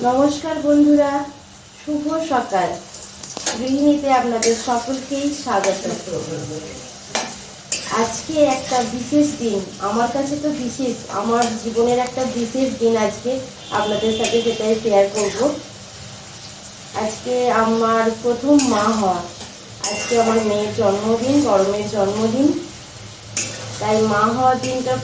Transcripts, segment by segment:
নমস্কার বন্ধুরা, শুভ সকাল। গৃহিণীতে আপনাদের সকলকেই স্বাগত। আজকে একটা বিশেষ দিন, আমার কাছে তো বিশেষ, আমার জীবনের একটা বিশেষ দিন আজকে আপনাদের সাথে সেটাই শেয়ার করব। আজকে আমার প্রথম মা হওয়া, আজকে আমার মেয়ের জন্মদিন, বড় মেয়ের জন্মদিন। তাই মা হওয়ার দিনটা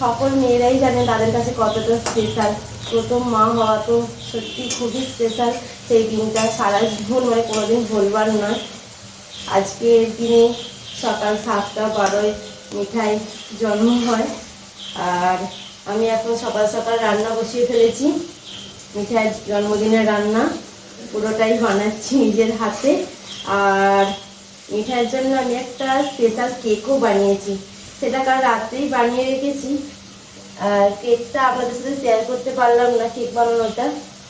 সকল মেয়েরাই জানেন তাদের কাছে কতটা স্পেশাল। প্রথম মা হওয়া তো সত্যি খুবই স্পেশাল। সেই দিনটা সারা জীবন কোনোদিন ভুলবার নয়। আজকের দিনে সকাল 7:12 মিঠাই জন্ম হয়, আর আমি এখন সকাল সকাল রান্না বসিয়ে ফেলেছি। মিঠাইয়ের জন্মদিনের রান্না পুরোটাই বানাচ্ছি নিজের হাতে। আর মিঠাইয়ের জন্য আমি একটা স্পেশাল কেকও বানিয়েছি, সেটা কাল রাত্রেই বানিয়ে রেখেছি। কেকটা আপনাদের সাথে শেয়ার করতে পারলাম না, কেক বানানোটা,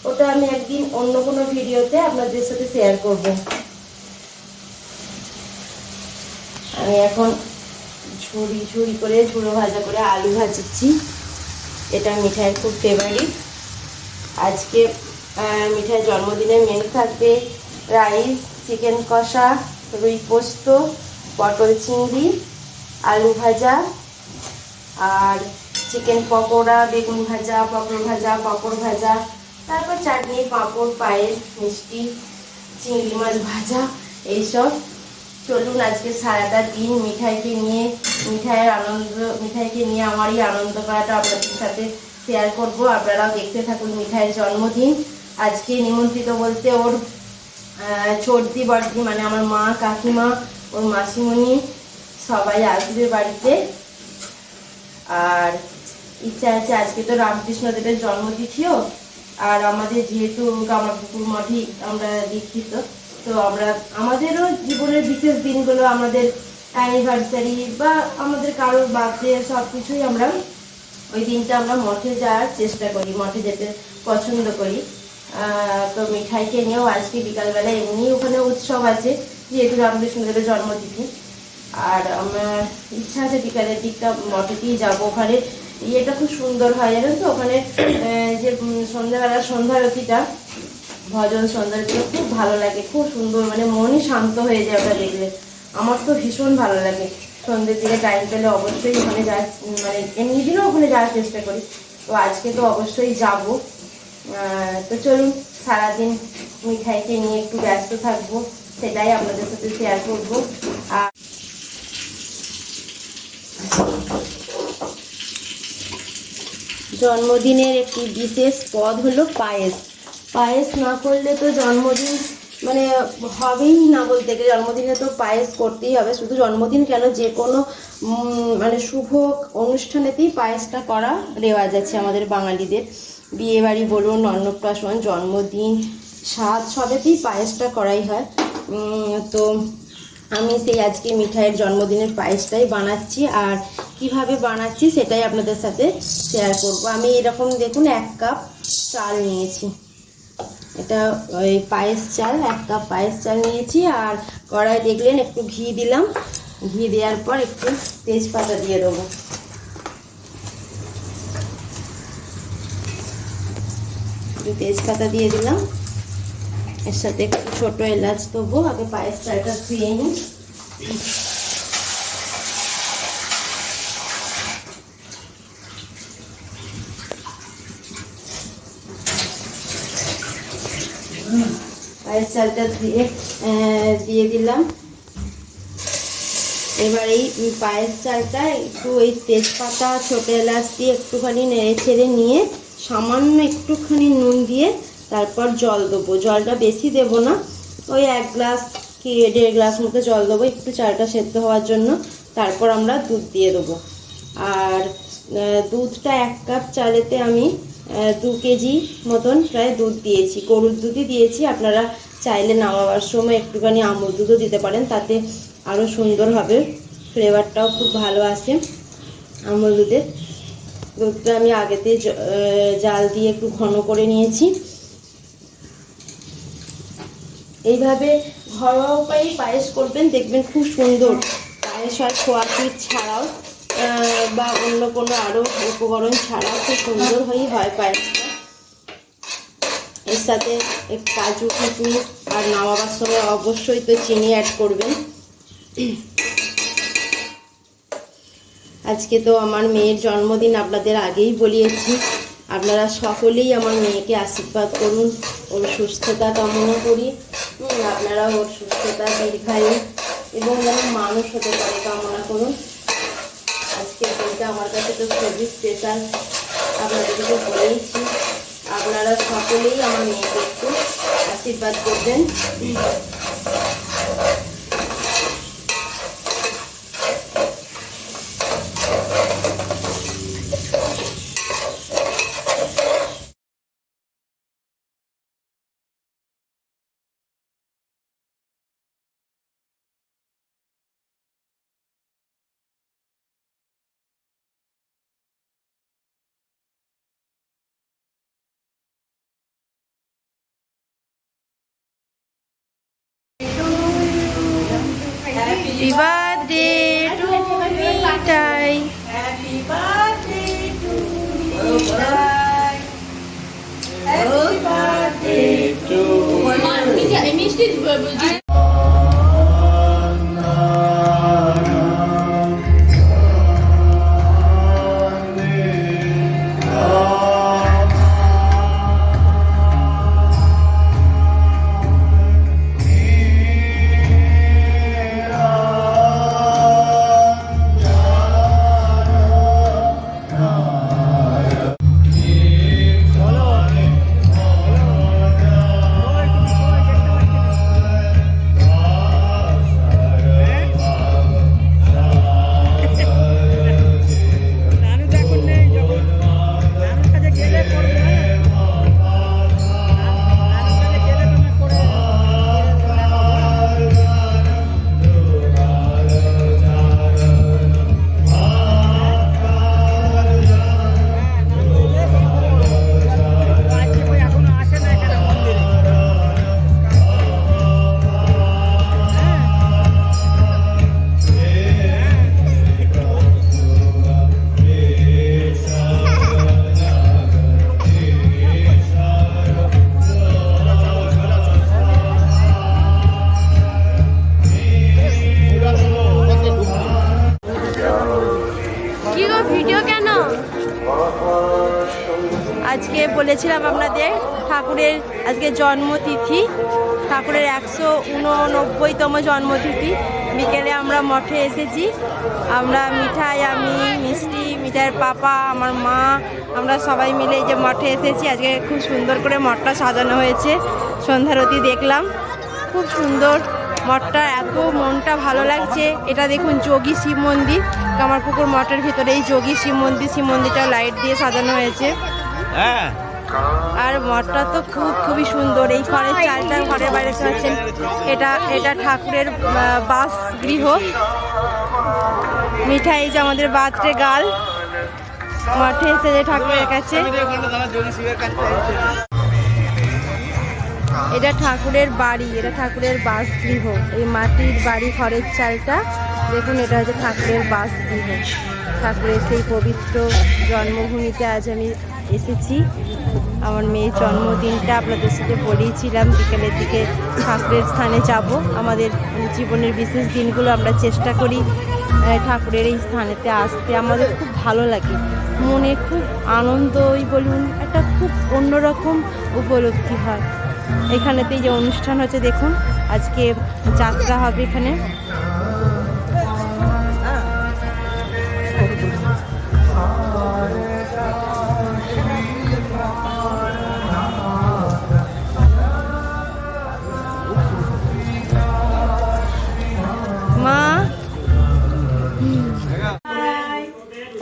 ওটা আমি একদিন অন্য কোনো ভিডিওতে আপনাদের সাথে শেয়ার করব। আমি এখন ঝুড়ি করে ঝুড়ো ভাজা করে আলু ভাজছি। এটা মিঠাইয়ের খুব ফেভারিট। আজকে মিঠাইয়ের জন্মদিনের মেনু থাকবে রাইস, চিকেন কষা, রুই পোস্ত, পটল চিংড়ি, আলু ভাজা, আর চিকেন পকোড়া, বেগুন ভাজা, পটল ভাজা, পাঁপড় ভাজা, তারপর চাটনি, পাঁপড়, পায়েস, মিষ্টি, চিংড়ি মাছ ভাজা, এইসব। চলুন আজকে সারাটা দিন মিঠাইকে নিয়ে আমারই আনন্দ করাটা আপনাদের সাথে শেয়ার করব। আপনারাও দেখতে থাকুন মিঠাইয়ের জন্মদিন। আজকে নিমন্ত্রিত বলতে ওর ছোটদি বড়দি, মানে আমার মা, কাকিমা, ওর মাসিমণি সবাই আসবে বাড়িতে। আর ইচ্ছা আছে, আজকে তো রামকৃষ্ণদেবের জন্মতিথিও, আর আমাদের যেহেতু কামারপুকুর মঠই আমরা দীক্ষিত, তো আমাদেরও জীবনের বিশেষ দিনগুলো, আমাদের অ্যানিভার্সারি বা আমাদের কারোর বার্থডে, সব কিছুই আমরা ওই দিনটা আমরা মঠে যাওয়ার চেষ্টা করি, মঠে যেতে পছন্দ করি। তো মিঠাইকে নিয়েও আজকে বিকালবেলা এমনি ওখানে উৎসব আছে, যেহেতু রামকৃষ্ণদেবের জন্মতিথি। আর আমার ইচ্ছা আছে বিকালের দিকটা মঠেতেই যাবো। ওখানে ইয়েটা খুব সুন্দর হয়, জানেন তো, ওখানে যে সন্ধ্যাবেলা সন্ধ্যারতিটা, ভজন সন্ধ্যারতিটা খুব ভালো লাগে, খুব সুন্দর, মনই শান্ত হয়ে যায় ওটা দেখলে। আমার তো ভীষণ ভালো লাগে। সন্ধ্যের দিকে টাইম পেলে অবশ্যই ওখানে যাওয়ার, এমনি দিনও ওখানে যাওয়ার চেষ্টা করি। তো আজকে তো অবশ্যই যাব। তো চলুন সারাদিন মিঠাইকে নিয়ে একটু ব্যস্ত থাকবো, সেটাই আপনাদের সাথে শেয়ার করবো। আর জন্মদিনের একটি বিশেষ পদ হলো পায়েস। পায়েস না করলে তো জন্মদিন হবেই না বলতে গেলে। জন্মদিনে তো পায়েস করতেই হবে। শুধু জন্মদিন কেন, যে কোনো শুভ অনুষ্ঠানেতেই পায়েসটা করা রেওয়াজ আছে আমাদের বাঙালিদের। বিয়েবাড়ি বলুন, অন্নপ্রাশন, জন্মদিন, সাধ, সবেতেই পায়েসটা করাই হয়। তো আমি সেই আজকে মিঠাইয়ের জন্মদিনের পায়েসটাই বানাচ্ছি, আর কিভাবে বানাচ্ছি সেটাই আপনাদের সাথে শেয়ার করব। আমি এরকম দেখুন 1 কাপ চাল নিয়েছি, এটা ওই পায়েস চাল, 1 কাপ পায়েস চাল নিয়েছি। আর কড়াই দেখলেন একটু ঘি দিলাম, ঘি দেওয়ার পর একটু তেজপাতা দিয়ে দেবো। একটু তেজপাতা দিয়ে দিলাম, এর সাথে একটু ছোটো এলাচ দেবো। আগে পায়েস চালটা ধুয়ে নিই। পায়েস চালটা দিয়ে দিলাম। এবার এই পায়েস চালটা একটু ওই তেজপাতা, ছোটো এলাচ দিয়ে একটুখানি নেড়ে ছেড়ে নিয়ে সামান্য একটুখানি নুন দিয়ে তারপর জল দেবো। জলটা বেশি দেব না, ওই 1 গ্লাস কি 1.5 গ্লাস মতো জল দেবো, একটু চালটা সেদ্ধ হওয়ার জন্য। তারপর আমরা দুধ দিয়ে দেবো। আর দুধটা 1 কাপ চালেতে আমি 2 কেজি মতন প্রায় দুধ দিয়েছি, গরুর দুধই দিয়েছি। আপনারা চাইলে নামাবার সময় একটুখানি আমুল দুধও দিতে পারেন, তাতে আরও সুন্দর হবে, ফ্লেভারটাও খুব ভালো আসে আমুল দুধের। দুধটা আমি আগেতে জাল দিয়ে একটু ঘন করে নিয়েছি। এইভাবে ঘরোয়া উপায়ে পায়েস করবেন, দেখবেন খুব সুন্দর পায়েস হয়। খোয়া ক্ষীর ছাড়াও বা অন্য কোনো আরও উপকরণ ছাড়াও খুব সুন্দর হয় পায়েসটা। এর সাথে একটু কাজু কিশমিশ আর নামাবার সময় অবশ্যই তো চিনি অ্যাড করবেন। আজকে তো আমার মেয়ের জন্মদিন, আপনাদের আগেই বলিয়েছি। আপনারা সকলেই আমার মেয়েকে আশীর্বাদ করুন, ওর সুস্থতা কামনা করি। আপনারা ওর সুস্থতা দীর্ঘায়ু এবং যেন মানুষ হতে পারে কামনা করুন। আজকের দিনটা আমার কাছে তো খুবই স্পেশাল, আপনাদেরকে তো বলেইছি। আপনারা সকলেই আমার মেয়েকে একটু আশীর্বাদ করবেন। Happy birthday to Mitai. Happy birthday to Mitai. Happy birthday to Mitai. আজকে বলেছিলাম আপনাদের ঠাকুরের আজকে জন্মতিথি, ঠাকুরের 189তম জন্মতিথি। বিকেলে আমরা মঠে এসেছি, আমরা মিঠাই, আমি, মিষ্টি, মিঠাইয়ের পাপা, আমার মা, আমরা সবাই মিলে এই যে মঠে এসেছি। আজকে খুব সুন্দর করে মঠটা সাজানো হয়েছে, সন্ধ্যারতি দেখলাম, খুব সুন্দর মঠটা, এত মনটা ভালো লাগছে। এটা দেখুন যোগী শিব মন্দির, কামারপুকুর মঠের ভিতরে এই যোগী শিব মন্দিরটা লাইট দিয়ে সাজানো হয়েছে। আর মঠটা তো খুবই সুন্দর। এই ঘরের চালটা ঘরের বাইরে পাচ্ছেন, এটা ঠাকুরের বাসগৃহ। মিঠাই যে আমাদের বার্থডে গার্ল মঠে এসেছে ঠাকুরের কাছে। এটা ঠাকুরের বাড়ি, এটা ঠাকুরের বাসগৃহ। এই মাটির বাড়ি, ঘরের চালটা দেখুন, এটা হচ্ছে ঠাকুরের বাসগৃহ। ঠাকুরের সেই পবিত্র জন্মভূমিতে আজ আমি এসেছি। আমার মেয়ের জন্মদিনটা আপনাদের সাথে বলেইছিলাম, বিকেলের দিকে ঠাকুরের স্থানে যাব। আমাদের জীবনের বিশেষ দিনগুলো আমরা চেষ্টা করি ঠাকুরের এই স্থানেতে আসতে। আমাদের খুব ভালো লাগে, মনে খুব আনন্দই বলুন, একটা খুব অন্যরকম উপলব্ধি হয়। এখানেতে যে অনুষ্ঠান হচ্ছে দেখুন, আজকে যাত্রা হবে এখানে। মা,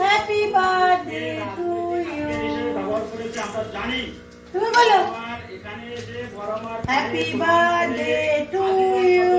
Happy birthday to you. তুমি বলো Happy birthday to you.